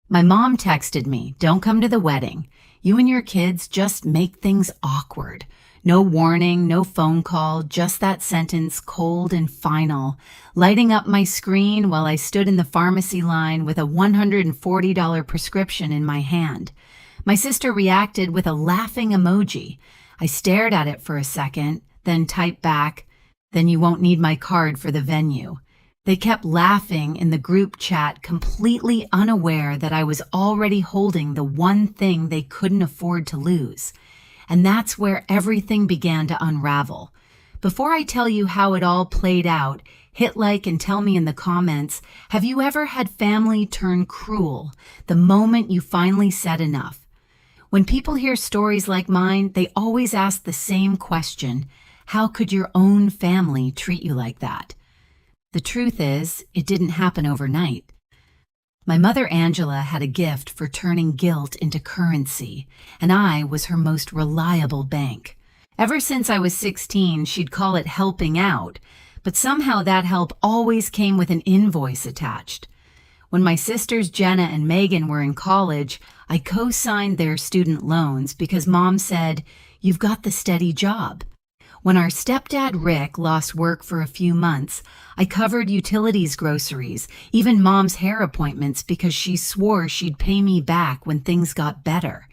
My mom texted me, "Don't come to the wedding. You and your kids just make things awkward." No warning, no phone call, just that sentence, cold and final, lighting up my screen while I stood in the pharmacy line with a $140 prescription in my hand. My sister reacted with a laughing emoji. I stared at it for a second, then typed back, "Then you won't need my card for the venue." They kept laughing in the group chat, completely unaware that I was already holding the one thing they couldn't afford to lose. And that's where everything began to unravel. Before I tell you how it all played out, hit like and tell me in the comments, have you ever had family turn cruel the moment you finally said enough? When people hear stories like mine, they always ask the same question: how could your own family treat you like that? The truth is, it didn't happen overnight. My mother Angela had a gift for turning guilt into currency, and I was her most reliable bank. Ever since I was 16, she'd call it helping out, but somehow that help always came with an invoice attached. When my sisters Jenna and Megan were in college, I co-signed their student loans because Mom said, "You've got the steady job." When our stepdad Rick lost work for a few months, I covered utilities, groceries, even Mom's hair appointments because she swore she'd pay me back when things got better.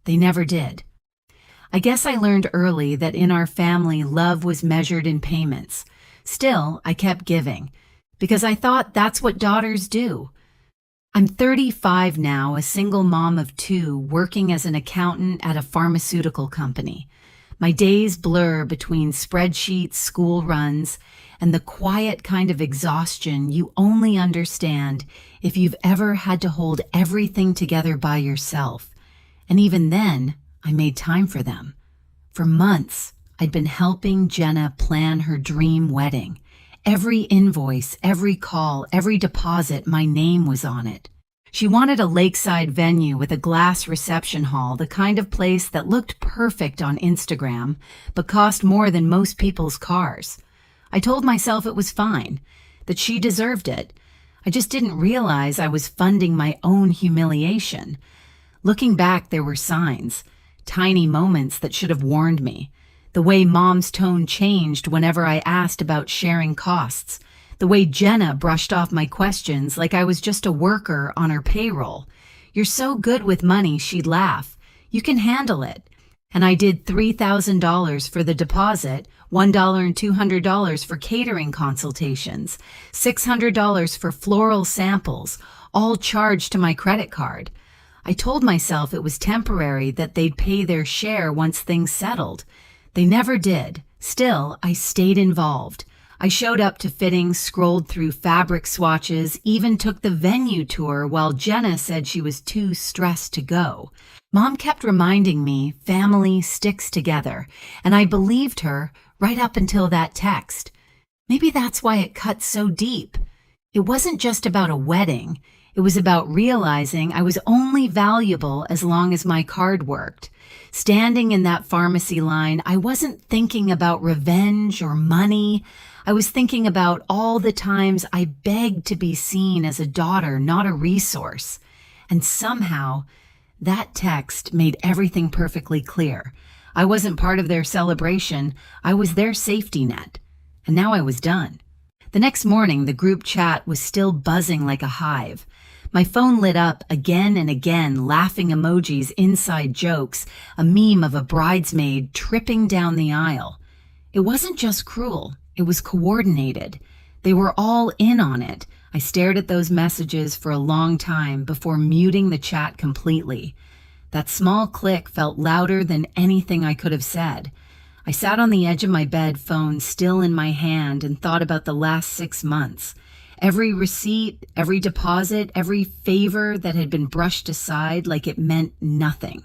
They never did. I guess I learned early that in our family, love was measured in payments. Still, I kept giving because I thought that's what daughters do. I'm 35 now, a single mom of two, working as an accountant at a pharmaceutical company. My days blur between spreadsheets, school runs, and the quiet kind of exhaustion you only understand if you've ever had to hold everything together by yourself. And even then, I made time for them. For months, I'd been helping Jenna plan her dream wedding. Every invoice, every call, every deposit, my name was on it. She wanted a lakeside venue with a glass reception hall, the kind of place that looked perfect on Instagram, but cost more than most people's cars. I told myself it was fine, that she deserved it. I just didn't realize I was funding my own humiliation. Looking back, there were signs, tiny moments that should have warned me. The way Mom's tone changed whenever I asked about sharing costs. The way Jenna brushed off my questions like I was just a worker on her payroll. "You're so good with money," she'd laugh. "You can handle it." And I did $3,000 for the deposit, $1 and $200 for catering consultations, $600 for floral samples, all charged to my credit card. I told myself it was temporary, that they'd pay their share once things settled. They never did. Still, I stayed involved. I showed up to fittings, scrolled through fabric swatches, even took the venue tour while Jenna said she was too stressed to go. Mom kept reminding me family sticks together, and I believed her right up until that text. Maybe that's why it cut so deep. It wasn't just about a wedding. It was about realizing I was only valuable as long as my card worked. Standing in that pharmacy line, I wasn't thinking about revenge or money. I was thinking about all the times I begged to be seen as a daughter, not a resource. And somehow, that text made everything perfectly clear. I wasn't part of their celebration. I was their safety net. And now I was done. The next morning, the group chat was still buzzing like a hive. My phone lit up again and again, laughing emojis, inside jokes, a meme of a bridesmaid tripping down the aisle. It wasn't just cruel. It was coordinated. They were all in on it. I stared at those messages for a long time before muting the chat completely. That small click felt louder than anything I could have said. I sat on the edge of my bed, phone still in my hand, and thought about the last 6 months. Every receipt, every deposit, every favor that had been brushed aside like it meant nothing.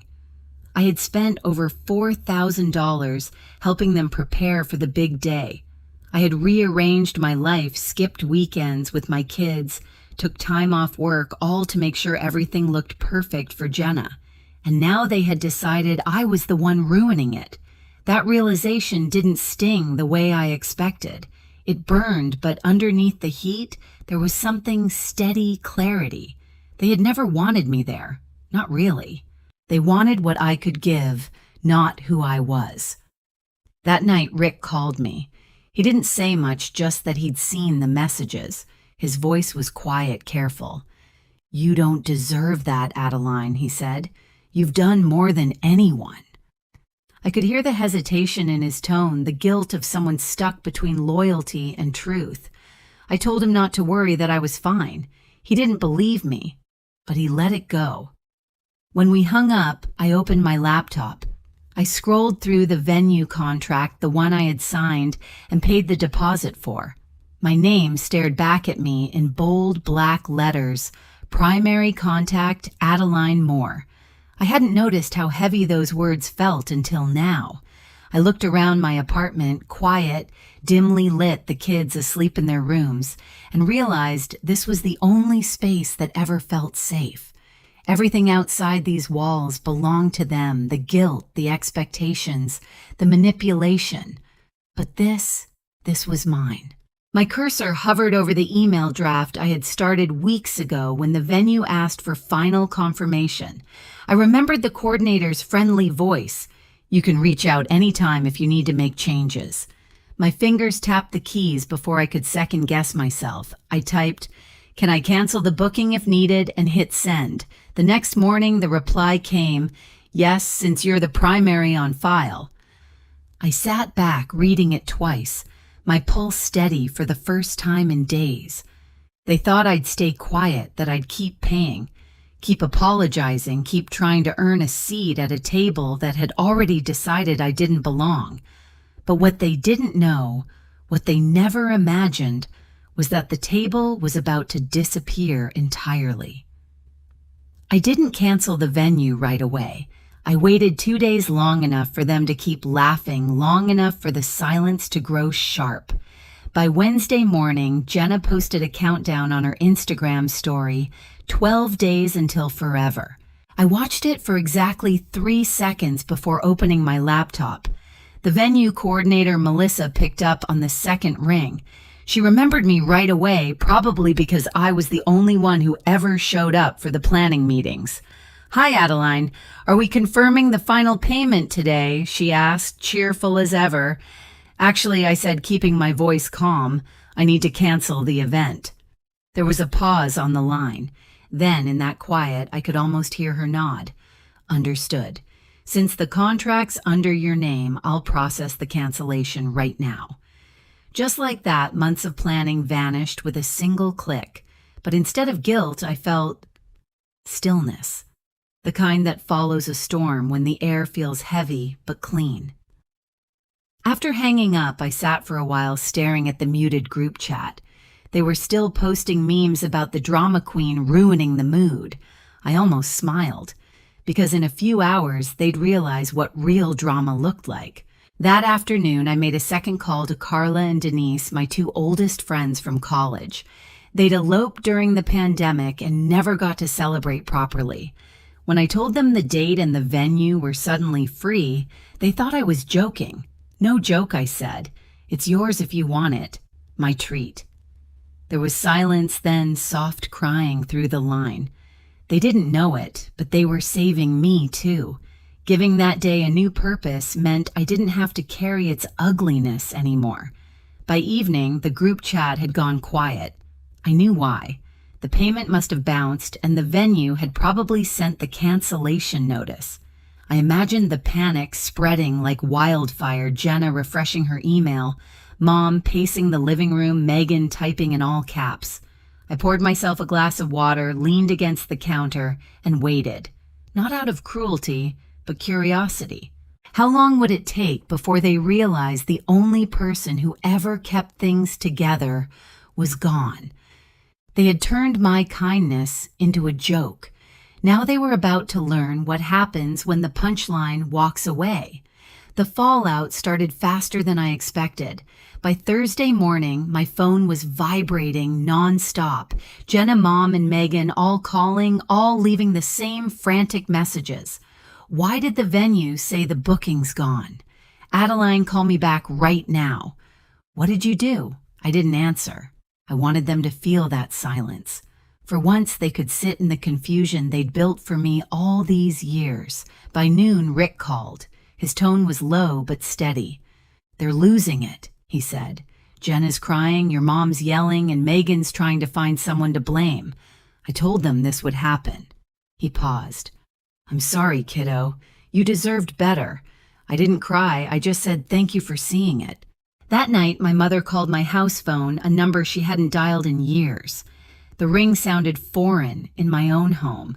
I had spent over $4,000 helping them prepare for the big day. I had rearranged my life, skipped weekends with my kids, took time off work, all to make sure everything looked perfect for Jenna. And now they had decided I was the one ruining it. That realization didn't sting the way I expected. It burned, but underneath the heat, there was something steady clarity. They had never wanted me there. Not really. They wanted what I could give, not who I was. That night, Rick called me. He didn't say much, just that he'd seen the messages. His voice was quiet, careful. "You don't deserve that, Adeline," he said. "You've done more than anyone." I could hear the hesitation in his tone, the guilt of someone stuck between loyalty and truth. I told him not to worry, that I was fine. He didn't believe me, but he let it go. When we hung up, I opened my laptop. I scrolled through the venue contract, the one I had signed and paid the deposit for. My name stared back at me in bold black letters: Primary Contact Adeline Moore. I hadn't noticed how heavy those words felt until now. I looked around my apartment, quiet, dimly lit, the kids asleep in their rooms, and realized this was the only space that ever felt safe. Everything outside these walls belonged to them: the guilt, the expectations, the manipulation. But this was mine. My cursor hovered over the email draft I had started weeks ago when the venue asked for final confirmation. I remembered the coordinator's friendly voice: "You can reach out anytime if you need to make changes." My fingers tapped the keys before I could second-guess myself. I typed, "Can I cancel the booking if needed?" and hit send. The next morning, the reply came, "Yes, since you're the primary on file." I sat back, reading it twice, my pulse steady for the first time in days. They thought I'd stay quiet, that I'd keep paying, keep apologizing, keep trying to earn a seat at a table that had already decided I didn't belong. But what they didn't know, what they never imagined, was that the table was about to disappear entirely. I didn't cancel the venue right away. I waited 2 days, long enough for them to keep laughing, long enough for the silence to grow sharp. By Wednesday morning, Jenna posted a countdown on her Instagram story: 12 days until forever. I watched it for exactly 3 seconds before opening my laptop. The venue coordinator, Melissa, picked up on the second ring. She remembered me right away, probably because I was the only one who ever showed up for the planning meetings. "Hi, Adeline. Are we confirming the final payment today?" she asked, cheerful as ever. "Actually," I said, keeping my voice calm, "I need to cancel the event." There was a pause on the line. Then, in that quiet, I could almost hear her nod. "Understood. Since the contract's under your name, I'll process the cancellation right now." Just like that, months of planning vanished with a single click. But instead of guilt, I felt stillness. The kind that follows a storm when the air feels heavy but clean. After hanging up, I sat for a while staring at the muted group chat. They were still posting memes about the drama queen ruining the mood. I almost smiled, because in a few hours they'd realize what real drama looked like. That afternoon, I made a second call to Carla and Denise, my 2 oldest friends from college. They'd eloped during the pandemic and never got to celebrate properly. When I told them the date and the venue were suddenly free, they thought I was joking. "No joke," I said. "It's yours if you want it. My treat." There was silence, then soft crying through the line. They didn't know it, but they were saving me too. Giving that day a new purpose meant I didn't have to carry its ugliness anymore. By evening, the group chat had gone quiet. I knew why. The payment must have bounced, and the venue had probably sent the cancellation notice. I imagined the panic spreading like wildfire, Jenna refreshing her email, Mom pacing the living room, Megan typing in all caps. I poured myself a glass of water, leaned against the counter, and waited. Not out of cruelty, but curiosity. How long would it take before they realized the only person who ever kept things together was gone? They had turned my kindness into a joke. Now they were about to learn what happens when the punchline walks away. The fallout started faster than I expected. By Thursday morning, my phone was vibrating nonstop. Jenna, Mom, and Megan all calling, all leaving the same frantic messages. Why did the venue say the booking's gone? Adeline, call me back right now. What did you do? I didn't answer. I wanted them to feel that silence. For once, they could sit in the confusion they'd built for me all these years. By noon, Rick called. His tone was low but steady. "They're losing it," he said. "Jen is crying, your mom's yelling, and Megan's trying to find someone to blame. I told them this would happen." He paused. "I'm sorry, kiddo. You deserved better. I didn't cry, I just said thank you for seeing it." That night, my mother called my house phone, a number she hadn't dialed in years. The ring sounded foreign in my own home.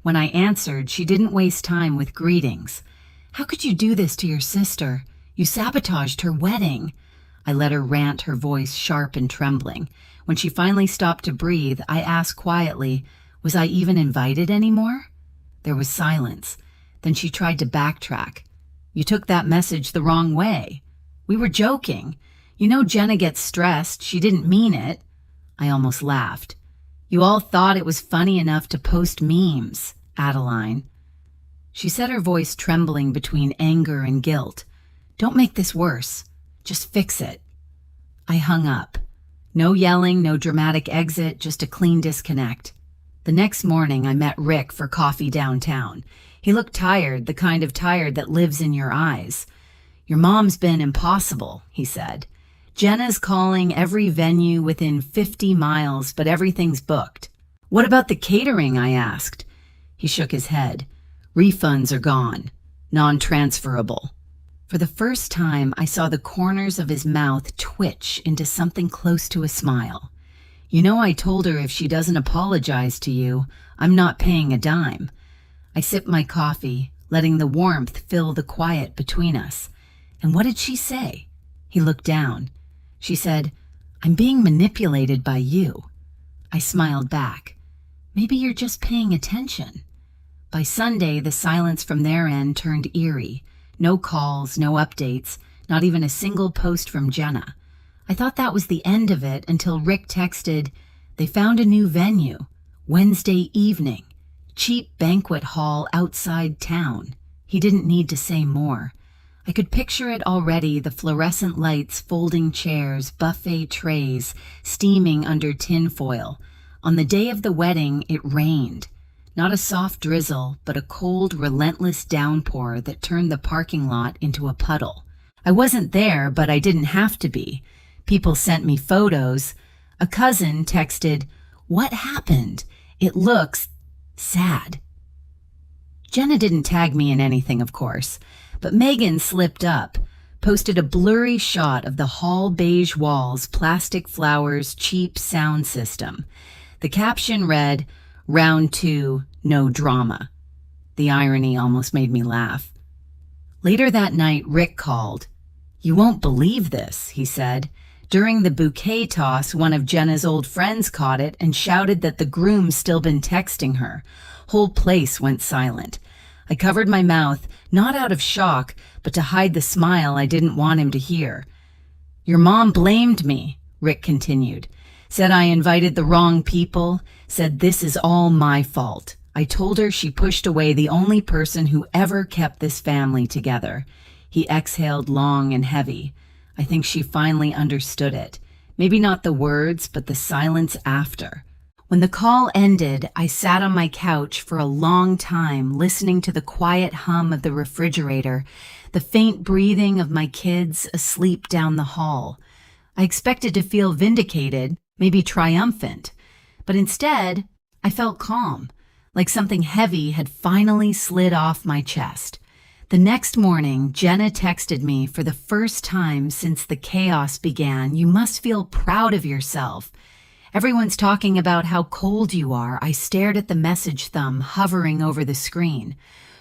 When I answered, she didn't waste time with greetings. "How could you do this to your sister? You sabotaged her wedding." I let her rant, her voice sharp and trembling. When she finally stopped to breathe, I asked quietly, "Was I even invited anymore?" There was silence. Then she tried to backtrack. "You took that message the wrong way. We were joking. You know Jenna gets stressed. She didn't mean it." I almost laughed. "You all thought it was funny enough to post memes, Adeline." She said, her voice trembling between anger and guilt. "Don't make this worse. Just fix it." I hung up. No yelling, no dramatic exit, just a clean disconnect. The next morning, I met Rick for coffee downtown. He looked tired, the kind of tired that lives in your eyes. "Your mom's been impossible," he said. "Jenna's calling every venue within 50 miles, but everything's booked." "What about the catering?" I asked. He shook his head. "Refunds are gone. Non-transferable." For the first time, I saw the corners of his mouth twitch into something close to a smile. "You know, I told her if she doesn't apologize to you, I'm not paying a dime." I sipped my coffee, letting the warmth fill the quiet between us. "And what did she say?" He looked down. She said, "I'm being manipulated by you." I smiled back. "Maybe you're just paying attention." By Sunday, the silence from their end turned eerie. No calls, no updates, not even a single post from Jenna. I thought that was the end of it until Rick texted, "They found a new venue. Wednesday evening. Cheap banquet hall outside town." He didn't need to say more. I could picture it already, the fluorescent lights, folding chairs, buffet trays, steaming under tinfoil. On the day of the wedding, it rained. Not a soft drizzle, but a cold, relentless downpour that turned the parking lot into a puddle. I wasn't there, but I didn't have to be. People sent me photos. A cousin texted, "What happened? It looks sad." Jenna didn't tag me in anything, of course. But Megan slipped up, posted a blurry shot of the hall beige walls, plastic flowers, cheap sound system. The caption read, "Round 2, no drama." The irony almost made me laugh. Later that night, Rick called. "You won't believe this," he said. During the bouquet toss, one of Jenna's old friends caught it and shouted that the groom's still been texting her. Whole place went silent. I covered my mouth, not out of shock, but to hide the smile I didn't want him to hear. "Your mom blamed me," Rick continued. "Said I invited the wrong people, said this is all my fault. I told her she pushed away the only person who ever kept this family together." He exhaled long and heavy. I think she finally understood it. Maybe not the words, but the silence after. When the call ended, I sat on my couch for a long time, listening to the quiet hum of the refrigerator, the faint breathing of my kids asleep down the hall. I expected to feel vindicated, maybe triumphant, but instead, I felt calm, like something heavy had finally slid off my chest. The next morning, Jenna texted me for the first time since the chaos began. "You must feel proud of yourself. Everyone's talking about how cold you are." I stared at the message thumb hovering over the screen.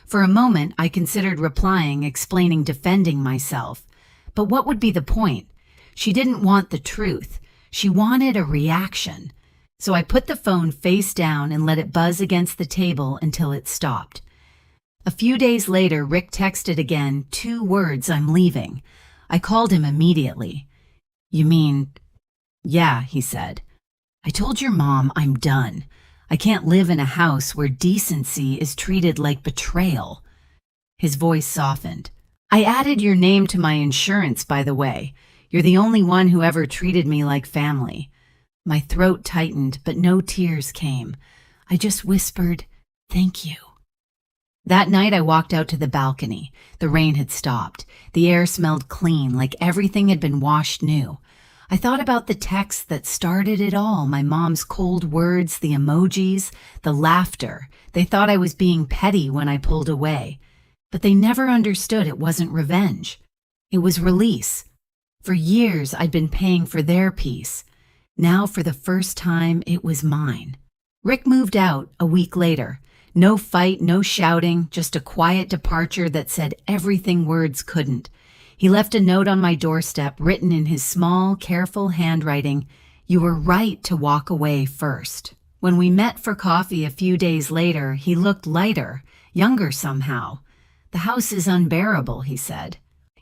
For a moment, I considered replying, explaining, defending myself. But what would be the point? She didn't want the truth. She wanted a reaction. So I put the phone face down and let it buzz against the table until it stopped. A few days later, Rick texted again, 2 words, "I'm leaving." I called him immediately. "You mean?" "Yeah," he said. "I told your mom I'm done. I can't live in a house where decency is treated like betrayal." His voice softened. "I added your name to my insurance, by the way. You're the only one who ever treated me like family." My throat tightened, but no tears came. I just whispered, "Thank you." That night I walked out to the balcony. The rain had stopped. The air smelled clean, like everything had been washed new. I thought about the text that started it all, my mom's cold words, the emojis, the laughter. They thought I was being petty when I pulled away. But they never understood it wasn't revenge. It was release. For years I'd been paying for their peace. Now for the first time it was mine. Rick moved out a week later. No fight, no shouting, just a quiet departure that said everything words couldn't. He left a note on my doorstep written in his small, careful handwriting, "You were right to walk away first." When we met for coffee a few days later, he looked lighter, younger somehow. "The house is unbearable," he said.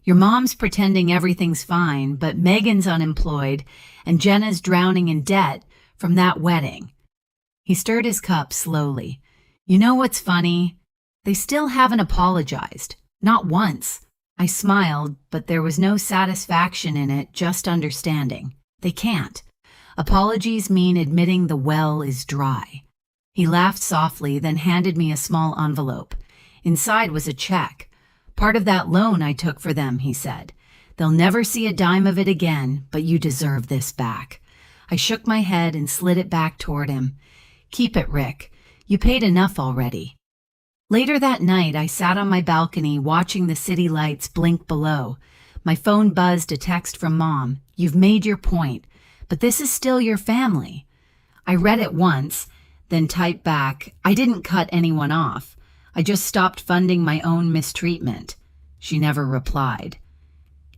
"Your mom's pretending everything's fine, but Megan's unemployed and Jenna's drowning in debt from that wedding." He stirred his cup slowly. "You know what's funny? They still haven't apologized. Not once." I smiled, but there was no satisfaction in it, just understanding. They can't. Apologies mean admitting the well is dry. He laughed softly, then handed me a small envelope. Inside was a check. "Part of that loan I took for them," he said. "They'll never see a dime of it again, but you deserve this back." I shook my head and slid it back toward him. "Keep it, Rick. You paid enough already." Later that night, I sat on my balcony watching the city lights blink below. My phone buzzed a text from Mom. "You've made your point, but this is still your family." I read it once, then typed back, "I didn't cut anyone off. I just stopped funding my own mistreatment." She never replied.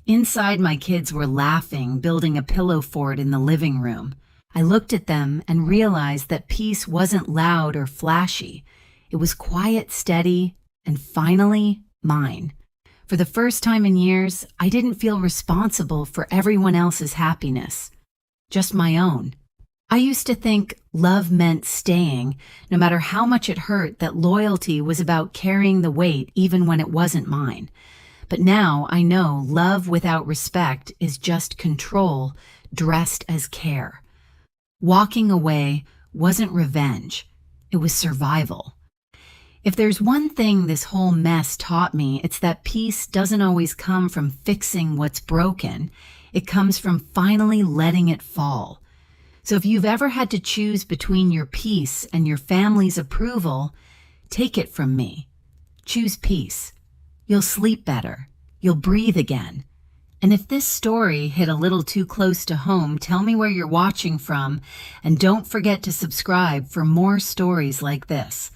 Inside, my kids were laughing, building a pillow fort in the living room. I looked at them and realized that peace wasn't loud or flashy. It was quiet, steady, and finally mine. For the first time in years, I didn't feel responsible for everyone else's happiness, just my own. I used to think love meant staying, no matter how much it hurt, that loyalty was about carrying the weight even when it wasn't mine. But now I know love without respect is just control dressed as care. Walking away wasn't revenge, it was survival. If there's one thing this whole mess taught me, it's that peace doesn't always come from fixing what's broken. It comes from finally letting it fall. So if you've ever had to choose between your peace and your family's approval, take it from me. Choose peace. You'll sleep better. You'll breathe again. And if this story hit a little too close to home, tell me where you're watching from, and don't forget to subscribe for more stories like this.